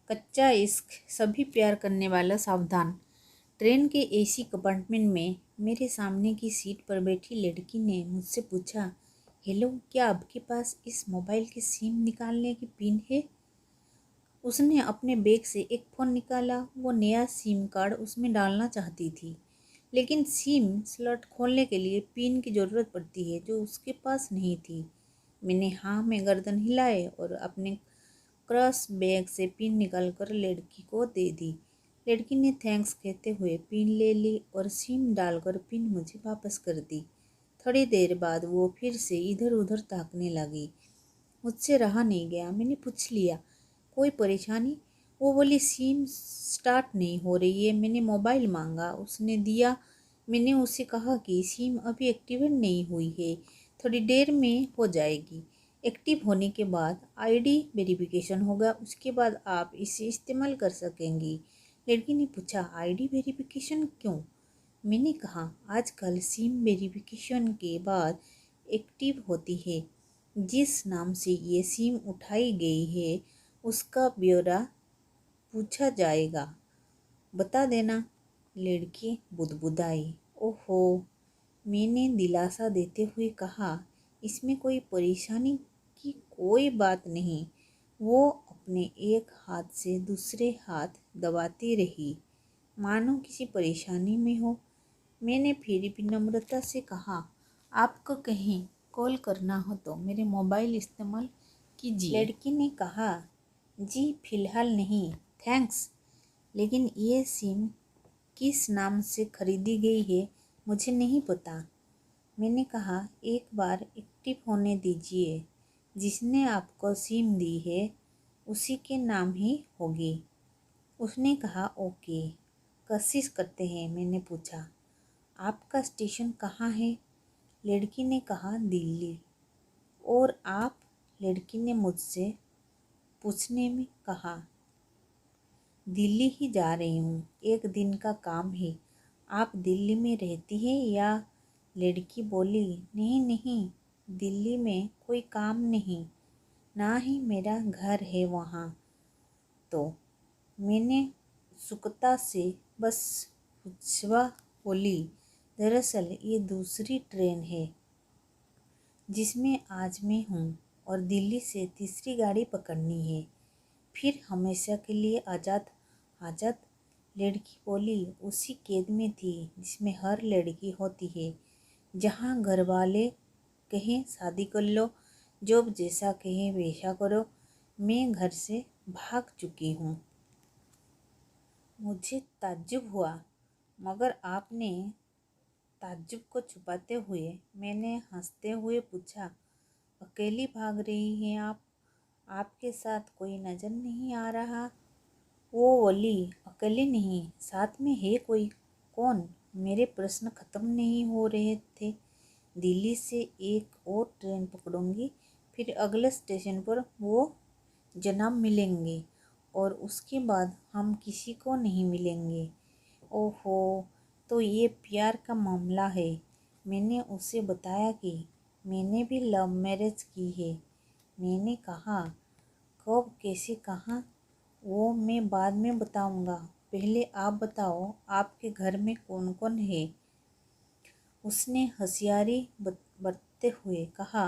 कच्चा इश्क, सभी प्यार करने वाला सावधान। ट्रेन के एसी कंपार्टमेंट में मेरे सामने की सीट पर बैठी लड़की ने मुझसे पूछा, हेलो, क्या आपके पास इस मोबाइल की सिम निकालने की पिन है? उसने अपने बैग से एक फ़ोन निकाला। वो नया सिम कार्ड उसमें डालना चाहती थी, लेकिन सिम स्लॉट खोलने के लिए पिन की ज़रूरत पड़ती है जो उसके पास नहीं थी। मैंने हाँ में गर्दन हिलाए और अपने क्रॉस बैग से पिन निकालकर लड़की को दे दी। लड़की ने थैंक्स कहते हुए पिन ले ली और सिम डालकर पिन मुझे वापस कर दी। थोड़ी देर बाद वो फिर से इधर उधर ताकने लगी। मुझसे रहा नहीं गया, मैंने पूछ लिया, कोई परेशानी? वो बोली, सिम स्टार्ट नहीं हो रही है। मैंने मोबाइल मांगा, उसने दिया। मैंने उसे कहा कि सिम अभी एक्टिवेट नहीं हुई है, थोड़ी देर में हो जाएगी। एक्टिव होने के बाद आईडी वेरिफिकेशन होगा, उसके बाद आप इसे इस्तेमाल कर सकेंगी। लड़की ने पूछा, आईडी वेरिफिकेशन क्यों? मैंने कहा, आजकल सिम वेरिफिकेशन के बाद एक्टिव होती है। जिस नाम से ये सिम उठाई गई है उसका ब्यौरा पूछा जाएगा, बता देना। लड़की बुदबुदाई। ओहो, मैंने दिलासा देते हुए कहा, इसमें कोई परेशानी की कोई बात नहीं। वो अपने एक हाथ से दूसरे हाथ दबाती रही, मानो किसी परेशानी में हो। मैंने फिर भी नम्रता से कहा, आपको कहीं कॉल करना हो तो मेरे मोबाइल इस्तेमाल कीजिए। लड़की ने कहा, जी फिलहाल नहीं, थैंक्स, लेकिन ये सिम किस नाम से खरीदी गई है मुझे नहीं पता। मैंने कहा, एक बार एक्टिव होने दीजिए, जिसने आपको सिम दी है उसी के नाम ही होगी। उसने कहा, ओके, कोशिश करते हैं। मैंने पूछा, आपका स्टेशन कहाँ है? लड़की ने कहा, दिल्ली। और आप? लड़की ने मुझसे पूछने में कहा, दिल्ली ही जा रही हूँ, एक दिन का काम है। आप दिल्ली में रहती हैं या? लड़की बोली, नहीं नहीं, दिल्ली में कोई काम नहीं, ना ही मेरा घर है वहाँ। तो मैंने उत्सुकता से बस पूछवा बोली, दरअसल ये दूसरी ट्रेन है जिसमें आज मैं हूँ और दिल्ली से तीसरी गाड़ी पकड़नी है, फिर हमेशा के लिए आज़ाद। आज़ाद? लड़की बोली, उसी कैद में थी जिसमें हर लड़की होती है, जहाँ घर वाले कहें शादी कर लो, जॉब जैसा कहें वैसा करो। मैं घर से भाग चुकी हूँ। मुझे ताज्जुब हुआ, मगर आपने ताज्जुब को छुपाते हुए मैंने हंसते हुए पूछा, अकेली भाग रही हैं आप? आपके साथ कोई नज़र नहीं आ रहा? वो बोली, अकेले नहीं, साथ में है कोई। कौन? मेरे प्रश्न खत्म नहीं हो रहे थे। दिल्ली से एक और ट्रेन पकड़ूंगी, फिर अगले स्टेशन पर वो जनाब मिलेंगे और उसके बाद हम किसी को नहीं मिलेंगे। ओहो, तो ये प्यार का मामला है। मैंने उसे बताया कि मैंने भी लव मैरिज की है। मैंने कहा, कब, कैसे, कहाँ? वो मैं बाद में बताऊंगा, पहले आप बताओ, आपके घर में कौन कौन है? उसने होशियारी बरतते हुए कहा,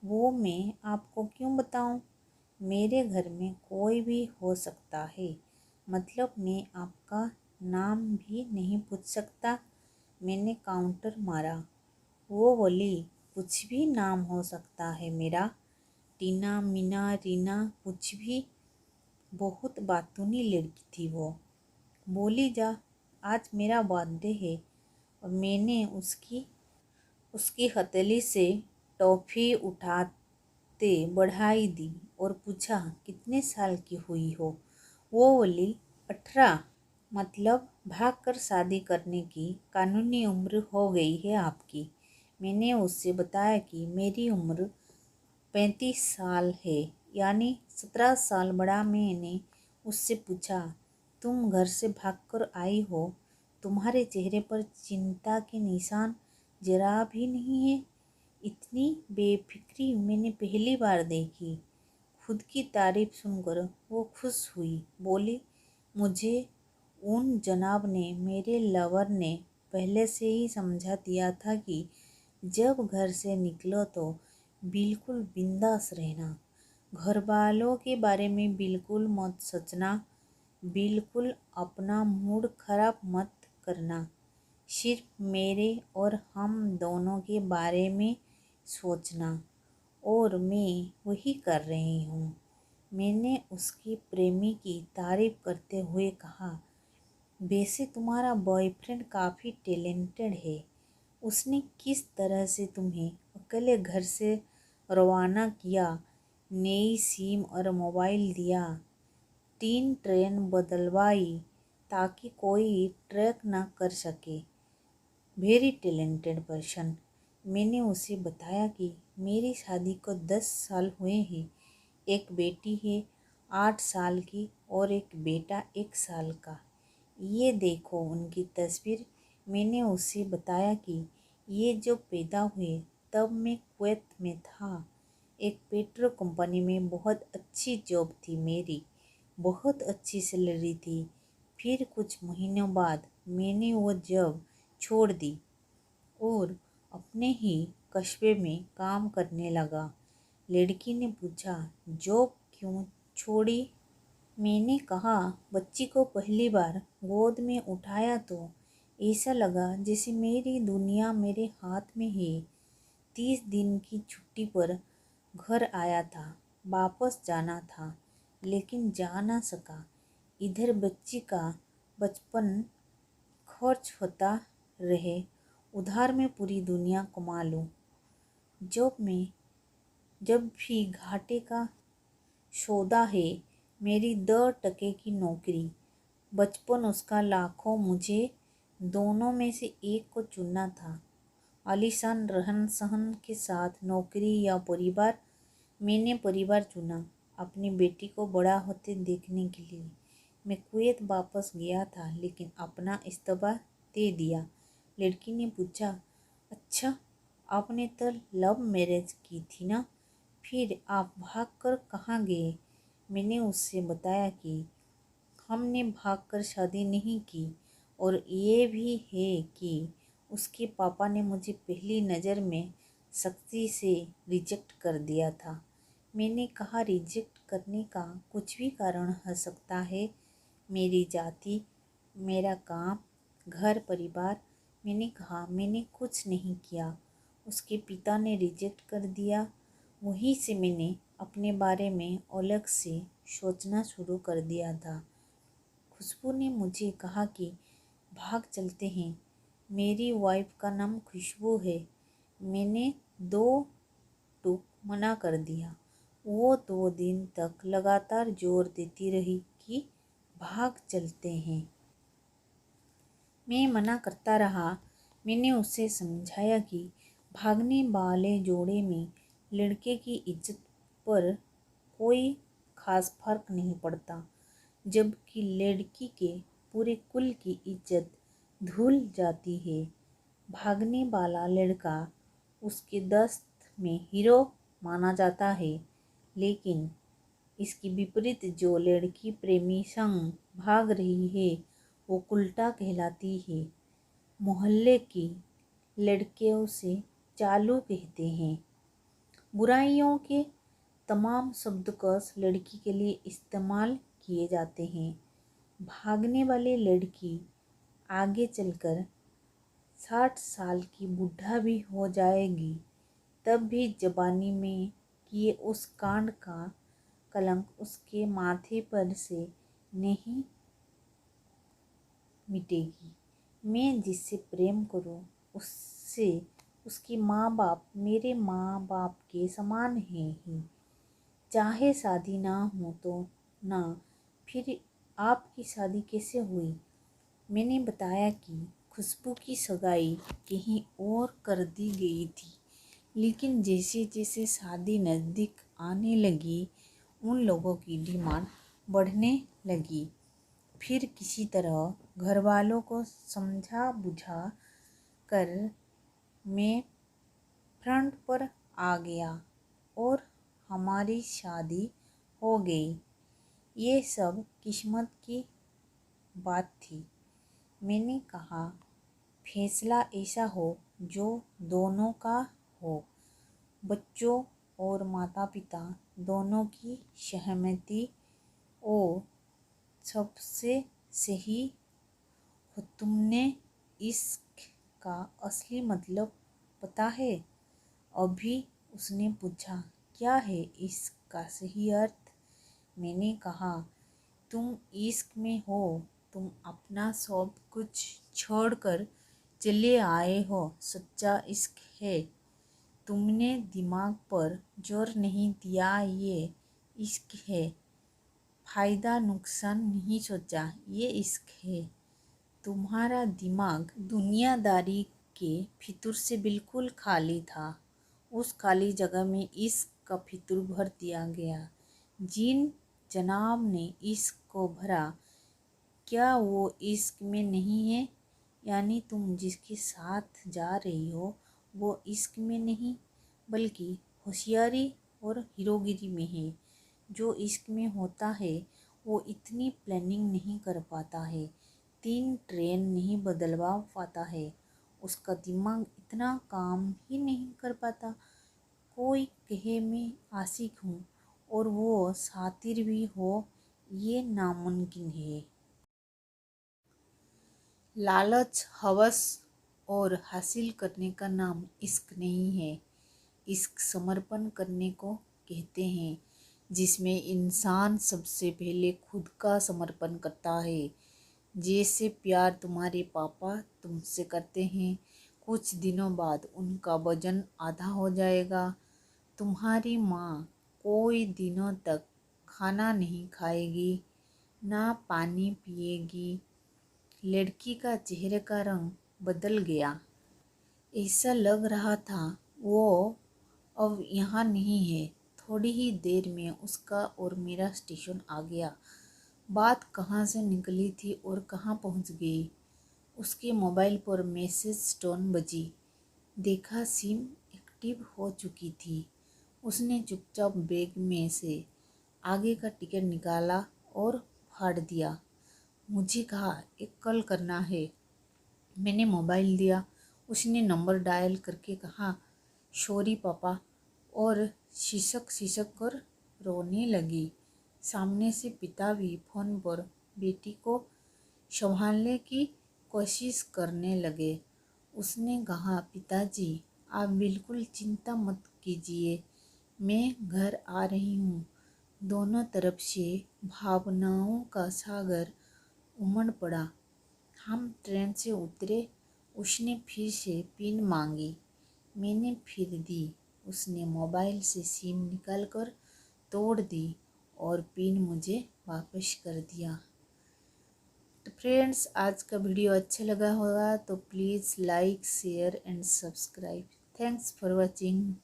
वो मैं आपको क्यों बताऊं? मेरे घर में कोई भी हो सकता है, मतलब मैं आपका नाम भी नहीं पूछ सकता। मैंने काउंटर मारा। वो बोली, कुछ भी नाम हो सकता है मेरा, टीना, मीना, रीना, कुछ भी। बहुत बातूनी लड़की थी वो। बोली, जा, आज मेरा बर्थडे है। और मैंने उसकी हथेली से टॉफ़ी उठाते बढ़ाई दी और पूछा, कितने साल की हुई हो? वो बोली, 18। मतलब भागकर शादी करने की कानूनी उम्र हो गई है आपकी। मैंने उससे बताया कि मेरी उम्र 35 साल है, यानी 17 साल बड़ा। मैंने उससे पूछा, तुम घर से भागकर आई हो, तुम्हारे चेहरे पर चिंता के निशान जरा भी नहीं है। इतनी बेफिक्री मैंने पहली बार देखी। खुद की तारीफ सुनकर वो खुश हुई। बोली, मुझे उन जनाब ने, मेरे लवर ने पहले से ही समझा दिया था कि जब घर से निकलो तो बिल्कुल बिंदास रहना, घर वालों के बारे में बिल्कुल मत सोचना, बिल्कुल अपना मूड खराब मत करना, सिर्फ मेरे और हम दोनों के बारे में सोचना। और मैं वही कर रही हूँ। मैंने उसकी प्रेमी की तारीफ करते हुए कहा, वैसे तुम्हारा बॉयफ्रेंड काफ़ी टैलेंटेड है। उसने किस तरह से तुम्हें अकेले घर से रवाना किया, नई सिम और मोबाइल दिया, 3 ट्रेन बदलवाई ताकि कोई ट्रैक ना कर सके। Very talented person. मैंने उसे बताया कि मेरी शादी को 10 साल हुए हैं, एक बेटी है 8 साल की और एक बेटा 1 साल का। ये देखो उनकी तस्वीर। मैंने उसे बताया कि ये जो पैदा हुए तब मैं कुवैत में था, एक पेट्रो कंपनी में बहुत अच्छी जॉब थी मेरी, बहुत अच्छी सैलरी थी। फिर कुछ महीनों बाद मैंने वो जॉब छोड़ दी और अपने ही कस्बे में काम करने लगा। लड़की ने पूछा, जॉब क्यों छोड़ी? मैंने कहा, बच्ची को पहली बार गोद में उठाया तो ऐसा लगा जैसे मेरी दुनिया मेरे हाथ में है। 30 दिन की छुट्टी पर घर आया था, वापस जाना था लेकिन जा ना सका। इधर बच्ची का बचपन खर्च होता रहे, उधार में पूरी दुनिया कमा लूं। जॉब में जब भी घाटे का सौदा है, मेरी 10 टके की नौकरी, बचपन उसका लाखों, मुझे दोनों में से एक को चुनना था। आलीशान रहन सहन के साथ नौकरी या परिवार? मैंने परिवार चुना, अपनी बेटी को बड़ा होते देखने के लिए। मैं कुवैत वापस गया था लेकिन अपना इस्तीफा दे दिया। लड़की ने पूछा, अच्छा, आपने तो लव मैरिज की थी ना, फिर आप भागकर कहाँ गए? मैंने उससे बताया कि हमने भागकर शादी नहीं की और ये भी है कि उसके पापा ने मुझे पहली नज़र में सख्ती से रिजेक्ट कर दिया था। मैंने कहा, रिजेक्ट करने का कुछ भी कारण हो सकता है, मेरी जाति, मेरा काम, घर परिवार। मैंने कहा, मैंने कुछ नहीं किया, उसके पिता ने रिजेक्ट कर दिया। वहीं से मैंने अपने बारे में अलग से सोचना शुरू कर दिया था। खुशबू ने मुझे कहा कि भाग चलते हैं। मेरी वाइफ का नाम खुशबू है। मैंने 2 टूक मना कर दिया। वो 2 दिन तक लगातार जोर देती रही कि भाग चलते हैं। मैं मना करता रहा। मैंने उसे समझाया कि भागने वाले जोड़े में लड़के की इज्जत पर कोई खास फर्क नहीं पड़ता, जबकि लड़की के पूरे कुल की इज्जत धुल जाती है। भागने वाला लड़का उसके दस्त में हीरो माना जाता है, लेकिन इसके विपरीत जो लड़की प्रेमी संग भाग रही है वो उल्टा कहलाती है। मोहल्ले की लड़कियों से चालू कहते हैं। बुराइयों के तमाम शब्दकोश लड़की के लिए इस्तेमाल किए जाते हैं। भागने वाली लड़की आगे चलकर 60 साल की बुढ़ा भी हो जाएगी, तब भी जवानी में किए उस कांड का कलंक उसके माथे पर से नहीं मिटेगी। मैं जिससे प्रेम करूं उससे उसकी माँ बाप मेरे माँ बाप के समान हैं ही, चाहे शादी ना हो तो ना। फिर आपकी शादी कैसे हुई? मैंने बताया कि खुशबू की सगाई कहीं और कर दी गई थी, लेकिन जैसे जैसे शादी नज़दीक आने लगी उन लोगों की डिमांड बढ़ने लगी। फिर किसी तरह घर वालों को समझा बुझा कर मैं फ्रंट पर आ गया और हमारी शादी हो गई। ये सब किस्मत की बात थी। मैंने कहा, फैसला ऐसा हो जो दोनों का हो, बच्चों और माता पिता दोनों की सहमति और सबसे सही हो। तुमने इश्क का असली मतलब पता है? अभी उसने पूछा। क्या है इश्क का सही अर्थ? मैंने कहा, तुम इश्क में हो, तुम अपना सब कुछ छोड़कर चले आए हो, सच्चा इश्क है। तुमने दिमाग पर जोर नहीं दिया, ये इश्क है। फायदा नुकसान नहीं सोचा, ये इश्क है। तुम्हारा दिमाग दुनियादारी के फितूर से बिल्कुल खाली था। उस खाली जगह में इश्क का फितूर भर दिया गया। जिन जनाब ने इश्क को भरा, क्या वो इश्क में नहीं है? यानी तुम जिसके साथ जा रही हो वो इश्क में नहीं, बल्कि होशियारी और हीरोगिरी में है। जो इश्क में होता है वो इतनी प्लानिंग नहीं कर पाता है, 3 ट्रेन नहीं बदलवा पाता है, उसका दिमाग इतना काम ही नहीं कर पाता। कोई कहे मैं आशिक हूँ और वो सातिर भी हो, ये नामुमकिन है। लालच, हवस और हासिल करने का नाम इश्क नहीं है। इश्क समर्पण करने को कहते हैं, जिसमें इंसान सबसे पहले खुद का समर्पण करता है। जैसे प्यार तुम्हारे पापा तुमसे करते हैं, कुछ दिनों बाद उनका वजन आधा हो जाएगा। तुम्हारी माँ कोई दिनों तक खाना नहीं खाएगी, ना पानी पिएगी। लड़की का चेहरे का रंग बदल गया। ऐसा लग रहा था वो अब यहाँ नहीं है। थोड़ी ही देर में उसका और मेरा स्टेशन आ गया। बात कहाँ से निकली थी और कहाँ पहुँच गई। उसके मोबाइल पर मैसेज टोन बजी। देखा, सिम एक्टिव हो चुकी थी। उसने चुपचाप बैग में से आगे का टिकट निकाला और फाड़ दिया। मुझे कहा, एक कॉल करना है। मैंने मोबाइल दिया। उसने नंबर डायल करके कहा, सॉरी पापा, और सिसक सिसक कर रोने लगी। सामने से पिता भी फोन पर बेटी को संभालने की कोशिश करने लगे। उसने कहा, पिताजी आप बिल्कुल चिंता मत कीजिए, मैं घर आ रही हूँ। दोनों तरफ से भावनाओं का सागर उमड़ पड़ा। हम ट्रेन से उतरे। उसने फिर से पिन मांगी। मैंने फिर दी। उसने मोबाइल से सिम निकालकर तोड़ दी और पिन मुझे वापस कर दिया। तो फ्रेंड्स, आज का वीडियो अच्छा लगा होगा तो please like, share and subscribe. Thanks for watching.